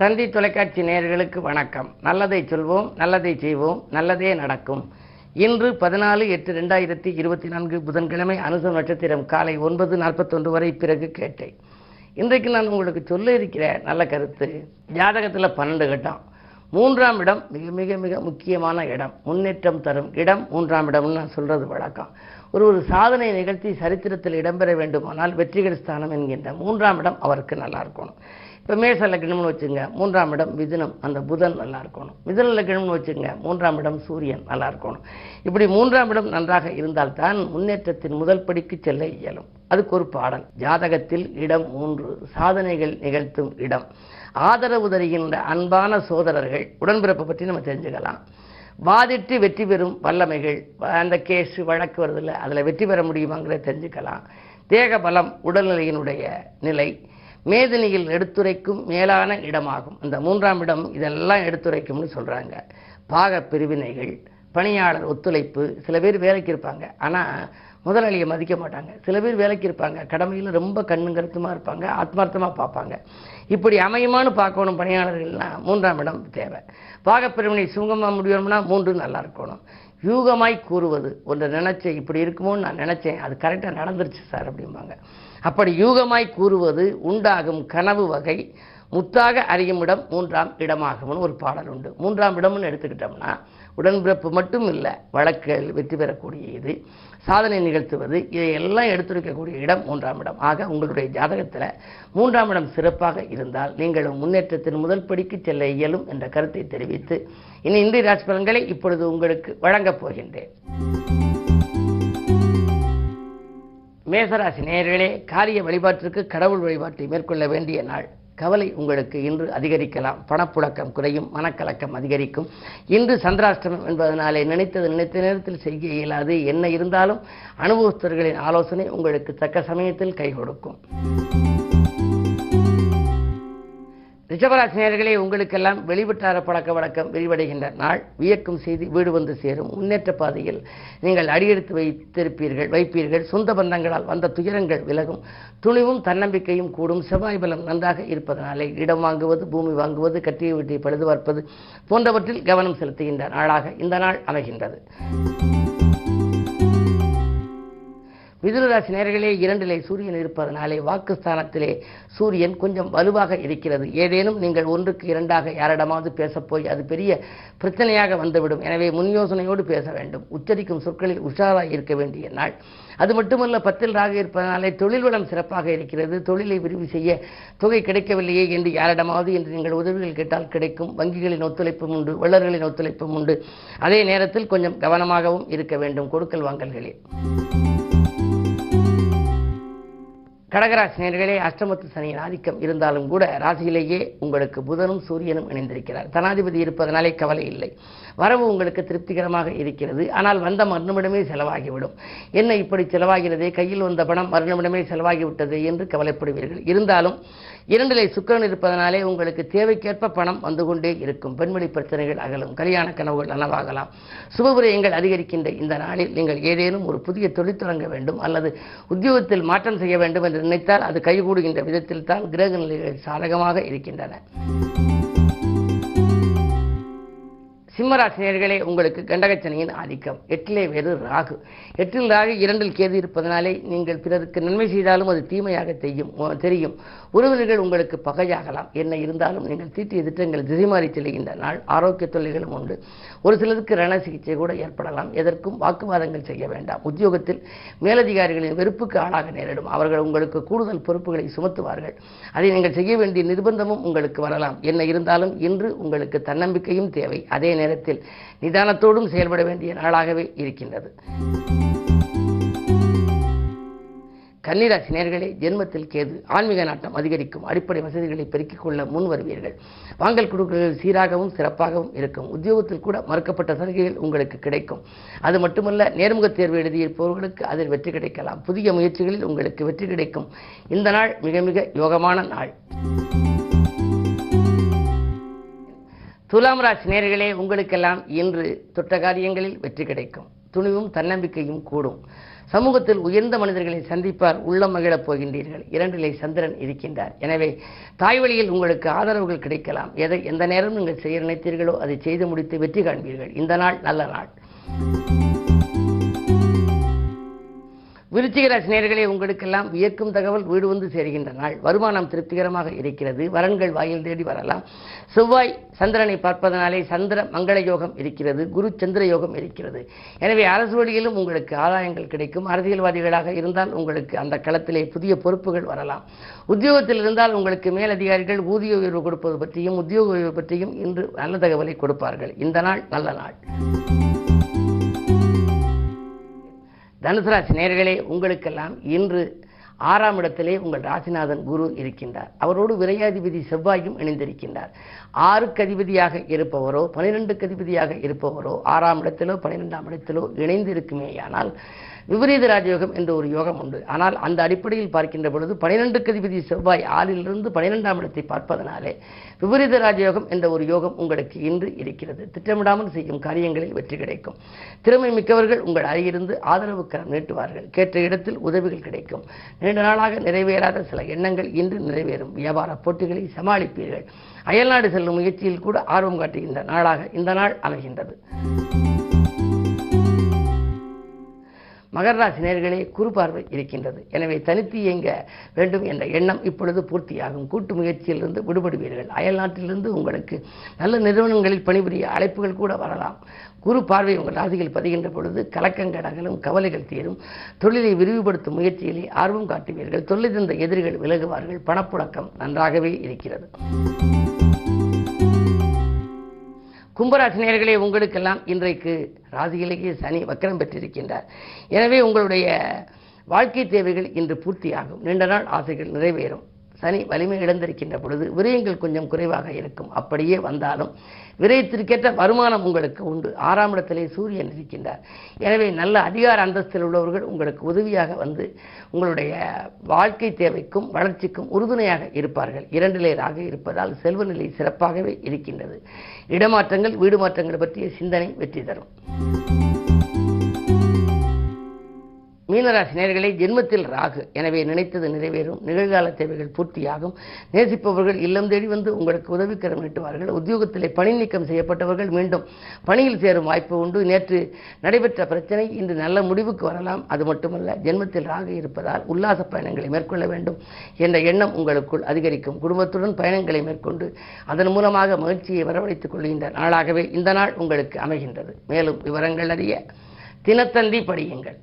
தந்தி தொலைக்காட்சி நேயர்களுக்கு வணக்கம். நல்லதை சொல்வோம், நல்லதை செய்வோம், நல்லதே நடக்கும். இன்று 14/8/2024 புதன்கிழமை அனுசம் நட்சத்திரம் காலை 9:41 வரை பிறகு கேட்டேன். இன்றைக்கு நான் உங்களுக்கு சொல்ல இருக்கிற நல்ல கருத்து, ஜாதகத்தில் 12 கட்டம். 3ஆம் இடம் மிக மிக மிக முக்கியமான இடம், முன்னேற்றம் தரும் இடம் 3ஆம் இடம்னு நான் சொல்றது வழக்கம். ஒரு சாதனை நிகழ்த்தி சரித்திரத்தில் இடம்பெற வேண்டுமானால் வெற்றிகள் ஸ்தானம் என்கின்ற 3ஆம் இடம் அவருக்கு நல்லா இருக்கணும். இப்போ மேச லக்னம்னு வச்சுங்க, 3ஆம் இடம் மிதுனம், அந்த புதன் நல்லா இருக்கணும். மிதுன லக்னம்னு வச்சுங்க, 3ஆம் இடம் சூரியன் நல்லா இருக்கணும். இப்படி 3ஆம் இடம் நன்றாக இருந்தால்தான் முன்னேற்றத்தின் முதல் படிக்கு செல்ல இயலும். அதுக்கு ஒரு பாடல், ஜாதகத்தில் இடம் 3 சாதனைகள் நிகழ்த்தும் இடம், ஆதரவு தருகின்ற அன்பான சோதரர்கள், உடன்பிறப்பை பற்றி நம்ம தெரிஞ்சுக்கலாம். வாதிட்டு வெற்றி பெறும் வல்லமைகள், அந்த கேஸ் வழக்கு வருதில்ல, அதில் வெற்றி பெற முடியுமாங்கிறத தெரிஞ்சுக்கலாம். தேக பலம், உடல்நிலையினுடைய நிலை, மேதினியில் எடுத்துரைக்கும் மேலான இடமாகும். இந்த 3ஆம் இடம் இதெல்லாம் எடுத்துரைக்கும்னு சொல்கிறாங்க. பாக பிரிவினைகள், பணியாளர் ஒத்துழைப்பு, சில பேர் வேலைக்கு இருப்பாங்க ஆனால் முதலாளியை மதிக்க மாட்டாங்க. சில பேர் வேலைக்கு இருப்பாங்க, கடமையில் ரொம்ப கண்ணுங்கருத்துமாக இருப்பாங்க, ஆத்மார்த்தமாக பார்ப்பாங்க. இப்படி அமையுமான்னு பார்க்கணும் பணியாளர்கள்லாம் 3ஆம் இடம் தேவை. பாகப்பிரிவினை சுங்கமாக முடியணும்னா 3 நல்லா இருக்கணும். யூகமாய் கூறுவது, ஒன்று நினைச்சேன் இப்படி இருக்குமோன்னு நான் நினைச்சேன், அது கரெக்டாக நடந்துருச்சு சார் அப்படிம்பாங்க. அப்படி யூகமாய் கூறுவது உண்டாகும் கனவு வகை முத்தாக அறியும் இடம் 3ஆம் இடமாகும்னு ஒரு பாடல் உண்டு. 3ஆம் இடம்னு எடுத்துக்கிட்டோம்னா உடன்பிறப்பு மட்டும் இல்லை, வழக்குகள் வெற்றி பெறக்கூடிய இது, சாதனை நிகழ்த்துவது, இதையெல்லாம் எடுத்துரைக்கக்கூடிய இடம் 3ஆம் இடம். ஆக உங்களுடைய ஜாதகத்தில் 3ஆம் இடம் சிறப்பாக இருந்தால் நீங்களும் முன்னேற்றத்தின் முதல் படிக்கு செல்ல இயலும் என்ற கருத்தை தெரிவித்து இனி இந்திய ராசி பலன்களை இப்பொழுது உங்களுக்கு வழங்கப் போகின்றேன். மேசராசி நேயர்களே, காரிய வழிபாட்டிற்கு கடவுள் வழிபாட்டை மேற்கொள்ள வேண்டிய நாள். கவலை உங்களுக்கு இன்று அதிகரிக்கலாம், பணப்புழக்கம் குறையும், மனக்கலக்கம் அதிகரிக்கும். இன்று சந்திராஷ்டமம் என்பதனாலே நினைத்த நேரத்தில் செய்ய இயலாது. என்ன இருந்தாலும் அனுபவஸ்தர்களின் ஆலோசனை உங்களுக்கு தக்க சமயத்தில் கை கொடுக்கும். ரிஷபராசி நேயர்களே, உங்களுக்கெல்லாம் வெளிவட்டார பழக்க வழக்கம் விரிவடைகின்ற நாள். வியக்கும் செய்தி வீடு வந்து சேரும். முன்னேற்ற பாதையில் நீங்கள் அடியெடுத்து வைப்பீர்கள். சொந்த பந்தங்களால் வந்த துயரங்கள் விலகும். துணிவும் தன்னம்பிக்கையும் கூடும். செவ்வாய் பலம் நன்றாக இருப்பதனாலே இடம் வாங்குவது, பூமி வாங்குவது, கட்டிய வீட்டை பழுது பார்ப்பது போன்றவற்றில் கவனம் செலுத்துகின்ற நாளாக இந்த நாள் அமைகின்றது. மிதுனராசி நேயர்களே, 2லே சூரியன் இருப்பதனாலே வாக்குஸ்தானத்திலே சூரியன் கொஞ்சம் வலுவாக இருக்கிறது. ஏதேனும் நீங்கள் 1க்கு 2ஆக யாரிடமாவது பேசப்போய் அது பெரிய பிரச்சனையாக வந்துவிடும். எனவே முன் யோசனையோடு பேச வேண்டும். உச்சரிக்கும் சொற்களில் உஷாராக இருக்க வேண்டிய நாள். அது மட்டுமல்ல, 10ல் ராகு இருப்பதனாலே தொழில் வளம் சிறப்பாக இருக்கிறது. தொழிலை விரிவு செய்ய தொகை கிடைக்கவில்லையே என்று யாரிடமாவது என்று நீங்கள் உதவிகள் கேட்டால் கிடைக்கும். வங்கிகளின் ஒத்துழைப்பும் உண்டு, வள்ளல்களின் ஒத்துழைப்பும் உண்டு. அதே நேரத்தில் கொஞ்சம் கவனமாகவும் இருக்க வேண்டும் கொடுக்கல் வாங்கல்களில். கடகராசி நேயர்களே, அஷ்டமத்து சனியின் ஆதிக்கம் இருந்தாலும் கூட ராசியிலேயே உங்களுக்கு புதனும் சூரியனும் இணைந்திருக்கிறார். தனாதிபதி இருப்பதனாலே கவலை இல்லை. வரவு உங்களுக்கு திருப்திகரமாக இருக்கிறது. ஆனால் வந்த மறுநிமிடமே செலவாகிவிடும். என்ன இப்படி செலவாகிறதே, கையில் வந்த பணம் மறுநிமிடமே செலவாகிவிட்டது என்று கவலைப்படுவீர்கள். இருந்தாலும் 2லே சுக்கிரன் இருப்பதனாலே உங்களுக்கு தேவைக்கேற்ப பணம் வந்து கொண்டே இருக்கும். பெண்வெளி பிரச்சனைகள் அகலும். கல்யாண கனவுகள் நனவாகலாம். சுபவிரயங்கள் அதிகரிக்கின்ற இந்த நாளில் நீங்கள் ஏதேனும் ஒரு புதிய தொழில் தொடங்க வேண்டும் அல்லது உத்தியோகத்தில் மாற்றம் செய்ய வேண்டும் என்று நினைத்தால் அது கைகூடுகின்ற விதத்தில் தான் கிரக நிலைகள் சாதகமாக இருக்கின்றன. சிம்மராசி நேயர்களே, உங்களுக்கு கண்டகச்சனியின் ஆதிக்கம். 8லே வேறு ராகு. 8ல் ராகு, 2ல் கேது இருப்பதனாலே நீங்கள் பிறருக்கு நன்மை செய்தாலும் அது தீமையாக தெரியும். உறவினர்கள் உங்களுக்கு பகையாகலாம். என்ன இருந்தாலும் நீங்கள் தீட்டிய திட்டங்கள் திசை மாறி செல்கின்ற நாள். ஆரோக்கிய தொல்லைகளும் உண்டு. ஒரு சிலருக்கு ரண சிகிச்சை கூட ஏற்படலாம். எதற்கும் வாக்குவாதங்கள் செய்ய வேண்டாம். உத்தியோகத்தில் மேலதிகாரிகளின் வெறுப்புக்கு ஆளாக நேரிடும். அவர்கள் உங்களுக்கு கூடுதல் பொறுப்புகளை சுமத்துவார்கள். அதை நீங்கள் செய்ய வேண்டிய நிர்பந்தமும் உங்களுக்கு வரலாம். என்ன இருந்தாலும் இன்று உங்களுக்கு தன்னம்பிக்கையும் தேவை. அதே நேரத்தில் நிதானத்தோடும் செயல்பட வேண்டிய நாளாகவே இருக்கின்றது. கன்னிராசி நேயர்களே, ஜென்மத்தில் கேது. ஆன்மீக நாட்டம் அதிகரிக்கும். அடிப்படை வசதிகளை பெருக்கிக் கொள்ள முன் வருவீர்கள். வாங்கல் கொடுக்கல்கள் சீராகவும் சிறப்பாகவும் இருக்கும். உத்தியோகத்தில் கூட மறுக்கப்பட்ட சலுகைகள் உங்களுக்கு கிடைக்கும். அது மட்டுமல்ல, நேர்முக தேர்வு எழுதியிருப்பவர்களுக்கு அதில் வெற்றி கிடைக்கலாம். புதிய முயற்சிகளில் உங்களுக்கு வெற்றி கிடைக்கும். இந்த நாள் மிக மிக யோகமான நாள். துலாம் ராசி நேயர்களே, உங்களுக்கெல்லாம் இன்று தொட்ட காரியங்களில் வெற்றி கிடைக்கும். துணிவும் தன்னம்பிக்கையும் கூடும். சமூகத்தில் உயர்ந்த மனிதர்களை சந்திப்பார், உள்ளம் மகிழப் போகின்றீர்கள். 2லே சந்திரன் இருக்கின்றார். எனவே தாய் வழியில் உங்களுக்கு ஆதரவுகள் கிடைக்கலாம். எதை எந்த நேரம் நீங்கள் செய்ய நினைத்தீர்களோ அதை செய்து முடித்து வெற்றி காண்பீர்கள். இந்த நாள் நல்ல நாள். விருச்சிக ராசி நேயர்களே, உங்களுக்கெல்லாம் வியக்கும் தகவல் வீடு வந்து சேர்கின்ற நாள். வருமானம் திருப்திகரமாக இருக்கிறது. வரன்கள் வாயில் தேடி வரலாம். செவ்வாய் சந்திரனை பார்ப்பதனாலே சந்திர மங்கள யோகம் இருக்கிறது. குரு சந்திர யோகம் இருக்கிறது. எனவே அரசு வழியிலும் உங்களுக்கு ஆதாயங்கள் கிடைக்கும். அரசியல்வாதிகளாக இருந்தால் உங்களுக்கு அந்த களத்திலே புதிய பொறுப்புகள் வரலாம். உத்தியோகத்தில் இருந்தால் உங்களுக்கு மேலதிகாரிகள் ஊதிய உயர்வு கொடுப்பது பற்றியும் உத்தியோக உயர்வு பற்றியும் இன்று நல்ல தகவலை கொடுப்பார்கள். இந்த நாள் நல்ல நாள். தனுசு ராசி நேயர்களே, உங்களுக்கெல்லாம் இன்று 6ஆம் இடத்திலே உங்கள் ராசிநாதன் குரு இருக்கின்றார். அவரோடு விரையாதிபதி செவ்வாயும் இணைந்திருக்கின்றார். 6க்கு அதிபதியாக இருப்பவரோ 12க்கு அதிபதியாக இருப்பவரோ 6ஆம் இடத்திலோ 12ஆம் இடத்திலோ இணைந்து இருக்குமேயானால் விபரீத ராஜயோகம் என்ற ஒரு யோகம் உண்டு. ஆனால் அந்த அடிப்படையில் பார்க்கின்ற பொழுது 12க்கு அதிபதி செவ்வாய் 6லிருந்து 12ஆம் இடத்தை பார்ப்பதனாலே விபரீத ராஜயோகம் என்ற ஒரு யோகம் உங்களுக்கு இன்று இருக்கிறது. திட்டமிடாமல் செய்யும் காரியங்களில் வெற்றி கிடைக்கும். திறமை மிக்கவர்கள் உங்கள் அருகிலிருந்து ஆதரவு கரம் நீட்டுவார்கள். கேட்ட இடத்தில் உதவிகள் கிடைக்கும். நீண்ட நாளாக நிறைவேறாத சில எண்ணங்கள் இன்று நிறைவேறும். வியாபார போட்டிகளை சமாளிப்பீர்கள். அயல்நாடு செல்லும் முயற்சியில் கூட ஆர்வம் காட்டுகின்ற நாளாக இந்த நாள் அமைகின்றது. மகர ராசி நேயர்களே, குரு பார்வை இருக்கின்றது. எனவே தனித்து இயங்க வேண்டும் என்ற எண்ணம் இப்பொழுது பூர்த்தியாகும். கூட்டு முயற்சியிலிருந்து விடுபடுவீர்கள். அயல்நாட்டிலிருந்து உங்களுக்கு நல்ல நிறுவனங்களில் பணிபுரிய அழைப்புகள் கூட வரலாம். குரு பார்வை உங்கள் ராசிகள் பதிகின்ற பொழுது கலக்கங்கள் அகலும், கவலைகள் தீரும். தொழிலை விரிவுபடுத்தும் முயற்சியிலே ஆர்வம் காட்டுவீர்கள். தொல்லை தந்த எதிரிகள் விலகுவார்கள். பணப்புழக்கம் நன்றாகவே இருக்கிறது. கும்பராசி நேயர்களே, உங்களுக்கெல்லாம் இன்றைக்கு ராசியிலேயே சனி வக்கரம் பெற்றிருக்கின்றார். எனவே உங்களுடைய வாழ்க்கை தேவைகள் இன்று பூர்த்தியாகும். நீண்ட நாள் ஆசைகள் நிறைவேறும். சனி வலிமை இழந்திருக்கின்ற பொழுது விரயங்கள் கொஞ்சம் குறைவாக இருக்கும். அப்படியே வந்தாலும் விரயத்திற்கேற்ற வருமானம் உங்களுக்கு உண்டு. 6ஆம் இடத்திலே சூரியன் இருக்கின்றார். எனவே நல்ல அதிகார அந்தஸ்தில் உள்ளவர்கள் உங்களுக்கு உதவியாக வந்து உங்களுடைய வாழ்க்கை தேவைக்கும் வளர்ச்சிக்கும் உறுதுணையாக இருப்பார்கள். 2லே ராகு இருப்பதால் செல்வ நிலை சிறப்பாகவே இருக்கின்றது. இடமாற்றங்கள் வீடு மாற்றங்கள் பற்றிய சிந்தனை வெற்றி தரும். மீனராசி நேயர்களே, ஜென்மத்தில் ராகு. எனவே நினைத்தது நிறைவேறும். நிகழ்கால தேவைகள் பூர்த்தியாகும். நேசிப்பவர்கள் இல்லம் தேடி வந்து உங்களுக்கு உதவிக்கரம் நீட்டுவார்கள். உத்தியோகத்திலே பணி நீக்கம் செய்யப்பட்டவர்கள் மீண்டும் பணியில் சேரும் வாய்ப்பு உண்டு. நேற்று நடைபெற்ற பிரச்சனை இன்று நல்ல முடிவுக்கு வரலாம். அது மட்டுமல்ல, ஜென்மத்தில் ராகு இருப்பதால் உல்லாச பயணங்களை மேற்கொள்ள வேண்டும் என்ற எண்ணம் உங்களுக்குள் அதிகரிக்கும். குடும்பத்துடன் பயணங்களை மேற்கொண்டு அதன் மூலமாக மகிழ்ச்சியை வரவழைத்துக் கொள்கின்ற நாளாகவே இந்த நாள் உங்களுக்கு அமைகின்றது. மேலும் விவரங்கள் அறிய தினத்தந்தி படியுங்கள்.